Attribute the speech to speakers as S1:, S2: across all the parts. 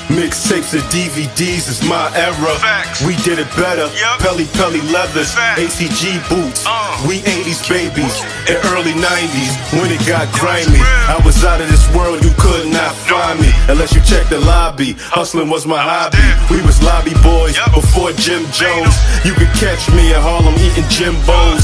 S1: Mixtapes and DVDs is my era.
S2: Facts.
S1: We did it better.
S2: Yep.
S1: Pelly leathers,
S2: Facts.
S1: ACG boots. We 80s babies and early 90s when it got grimy. I was out of this world, you could not find me unless you check the lobby. Hustling was my hobby. We was lobby boys before Jim Jones. You could catch me in Harlem eating Jimbos.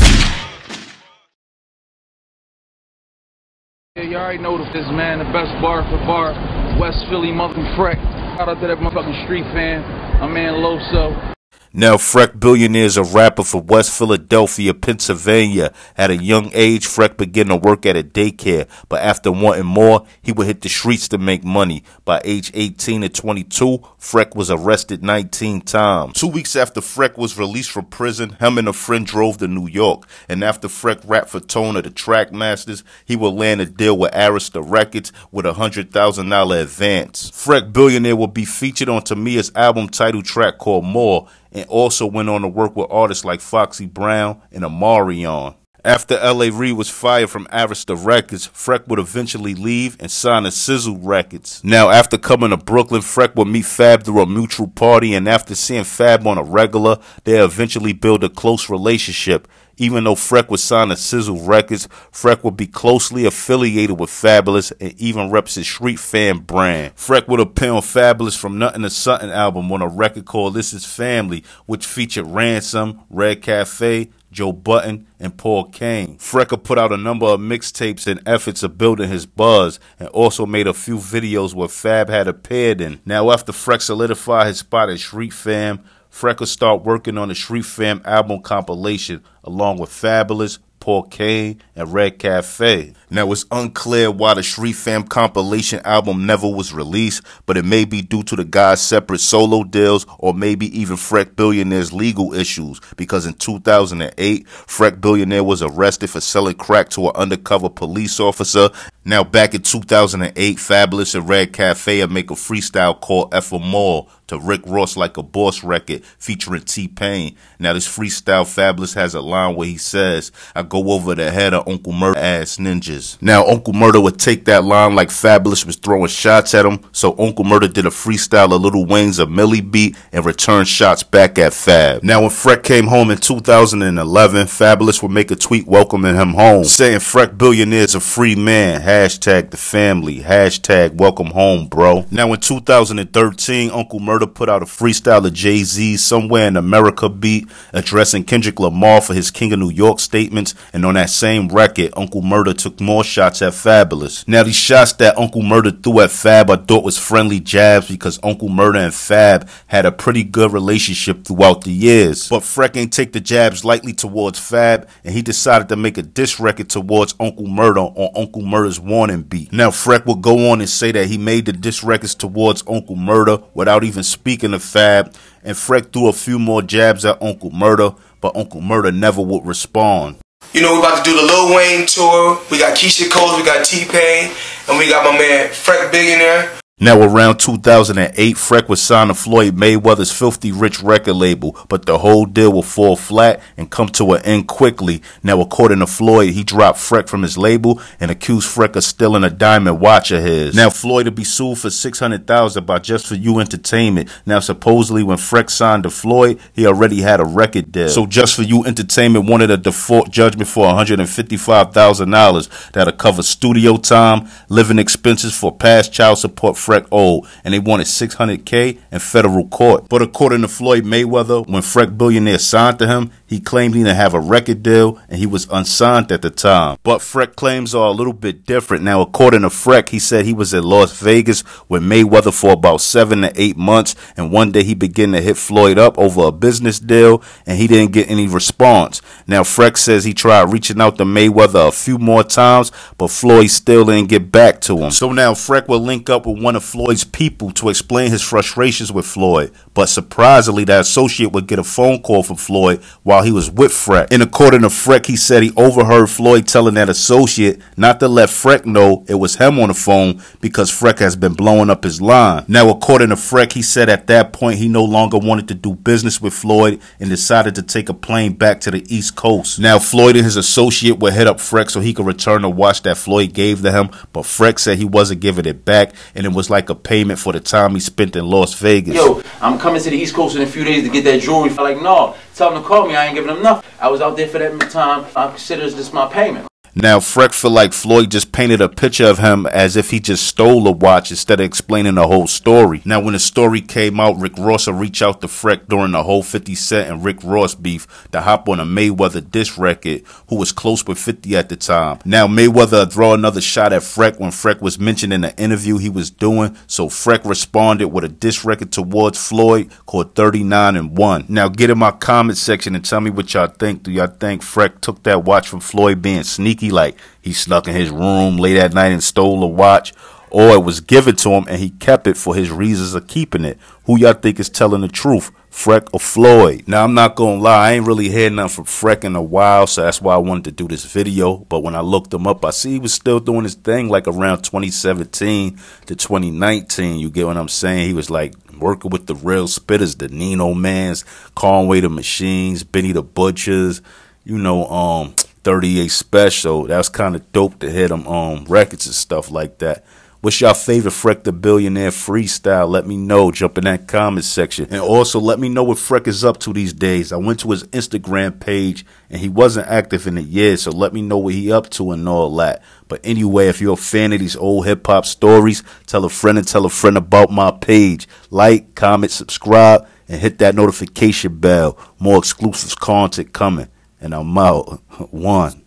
S3: Yeah, you already know this, man. The best bar for bar, West Philly, motherfucking Freck. Shout out to that motherfucking street fan, my man Loso.
S4: Now, Freck Billionaire is a rapper from West Philadelphia, Pennsylvania. At a young age, Freck began to work at a daycare, but after wanting more, he would hit the streets to make money. By age 18 to 22, Freck was arrested 19 times. 2 weeks after Freck was released from prison, him and a friend drove to New York. And after Freck rapped for Tone of the Trackmasters, he would land a deal with Arista Records with a $100,000 advance. Freck Billionaire will be featured on Tamia's album title track called More, and also went on to work with artists like Foxy Brown and Amarion. After L.A. Reid was fired from Arista Records, Freck would eventually leave and sign to Sizzle Records. Now, after coming to Brooklyn, Freck would meet Fab through a mutual party, and after seeing Fab on a regular, they eventually build a close relationship. Even though Freck was signed to Sizzle Records, Freck would be closely affiliated with Fabolous and even reps his Street Fan brand. Freck would appear on Fabolous From Nothing to Something album on a record called This Is Family, which featured Ransom, Red Cafe, Joe Button, and Paul Kane. Freck put out a number of mixtapes in efforts of building his buzz, and also made a few videos where Fab had appeared in. Now, after Freck solidified his spot at Street Fam, Freck would start working on the Street Fam album compilation, along with Fabolous, Paul Kane, and Red Cafe. Now, it's unclear why the Street Fam compilation album never was released, but it may be due to the guy's separate solo deals, or maybe even Freck Billionaire's legal issues, because in 2008, Freck Billionaire was arrested for selling crack to an undercover police officer. Now, back in 2008, Fabolous and Red Cafe would make a freestyle called F or More to Rick Ross Like a Boss record featuring T-Pain. Now, this freestyle, Fabolous has a line where he says, "I go over the head of Uncle Murder ass ninjas." Now, Uncle Murder would take that line like Fabolous was throwing shots at him, so Uncle Murder did a freestyle of Lil Wayne's A Millie beat and returned shots back at Fab. Now, when Freck came home in 2011, Fabolous would make a tweet welcoming him home, saying Freck Billionaire is a free man, hashtag the family, hashtag welcome home, bro. Now, in 2013, Uncle Murder put out a freestyle of Jay-Z's Somewhere in America beat, addressing Kendrick Lamar for his King of New York statements, and on that same record, Uncle Murder took more shots at Fabolous. Now, these shots that Uncle Murder threw at Fab I thought was friendly jabs, because Uncle Murder and Fab had a pretty good relationship throughout the years. But Freck ain't take the jabs lightly towards Fab, and he decided to make a diss record towards Uncle Murder on Uncle Murder's Warning beat. Now, Freck would go on and say that he made the diss records towards Uncle Murder without even speaking to Fab, and Freck threw a few more jabs at Uncle Murder, but Uncle Murder never would respond.
S5: You know, we about to do the Lil Wayne tour. We got Keisha Cole, we got T-Pain, and we got my man Freck Billionaire.
S4: Now, around 2008, Freck was signed to Floyd Mayweather's Filthy Rich record label, but the whole deal will fall flat and come to an end quickly. Now, according to Floyd, he dropped Freck from his label and accused Freck of stealing a diamond watch of his. Now, Floyd will be sued for $600,000 by Just For You Entertainment. Now, supposedly, when Freck signed to Floyd, he already had a record deal. So, Just For You Entertainment wanted a default judgment for $155,000 that'll cover studio time, living expenses for past child support Freck owed, and they wanted $600K in federal court. But according to Floyd Mayweather, when Freck Billionaire signed to him, he claimed he didn't have a record deal and he was unsigned at the time. But Freck claims are a little bit different. Now, according to Freck, he said he was in Las Vegas with Mayweather for about 7 to 8 months, and one day he began to hit Floyd up over a business deal and he didn't get any response. Now, Freck says he tried reaching out to Mayweather a few more times, but Floyd still didn't get back to him. So now Freck will link up with one of Floyd's people to explain his frustrations with Floyd, but surprisingly, that associate would get a phone call from Floyd while he was with Freck. And according to Freck, he said he overheard Floyd telling that associate not to let Freck know it was him on the phone because Freck has been blowing up his line. Now, according to Freck, he said at that point he no longer wanted to do business with Floyd and decided to take a plane back to the East Coast. Now, Floyd and his associate would hit up Freck so he could return the watch that Floyd gave to him, but Freck said he wasn't giving it back, and it was like a payment for the time he spent in Las Vegas.
S2: Yo, I'm coming to the East Coast in a few days to get that jewelry. I'm like, no, tell them to call me. I ain't giving them nothing. I was out there for that time. I consider this my payment.
S4: Now, Freck feel like Floyd just painted a picture of him as if he just stole the watch instead of explaining the whole story. Now, when the story came out, Rick Ross would reach out to Freck during the whole 50 Cent and Rick Ross beef to hop on a Mayweather diss record, who was close with 50 at the time. Now, Mayweather would throw another shot at Freck when Freck was mentioned in the interview he was doing, so Freck responded with a diss record towards Floyd called 39 and 1. Now, get in my comment section and tell me what y'all think. Do y'all think Freck took that watch from Floyd being sneaky, like he snuck in his room late at night and stole a watch, or it was given to him and he kept it for his reasons of keeping it? Who y'all think is telling the truth, Freck or Floyd? Now, I'm not gonna lie, I ain't really heard nothing from Freck in a while, so that's why I wanted to do this video. But when I looked him up, I see he was still doing his thing like around 2017 to 2019. You get what I'm saying? He was like working with the real spitters, the Nino Mans, Conway the Machines, Benny the Butchers, you know, 38 Special. That's kind of dope to hit them records and stuff like that. What's your favorite Freck the Billionaire freestyle? Let me know. Jump in that comment section. And also let me know what Freck is up to these days. I went to his Instagram page and he wasn't active in a year, so let me know what he up to and all that. But anyway, if you're a fan of these old hip-hop stories, tell a friend and tell a friend about my page. Like, comment, subscribe, and hit that notification bell. More exclusive content coming. And I'm out. One.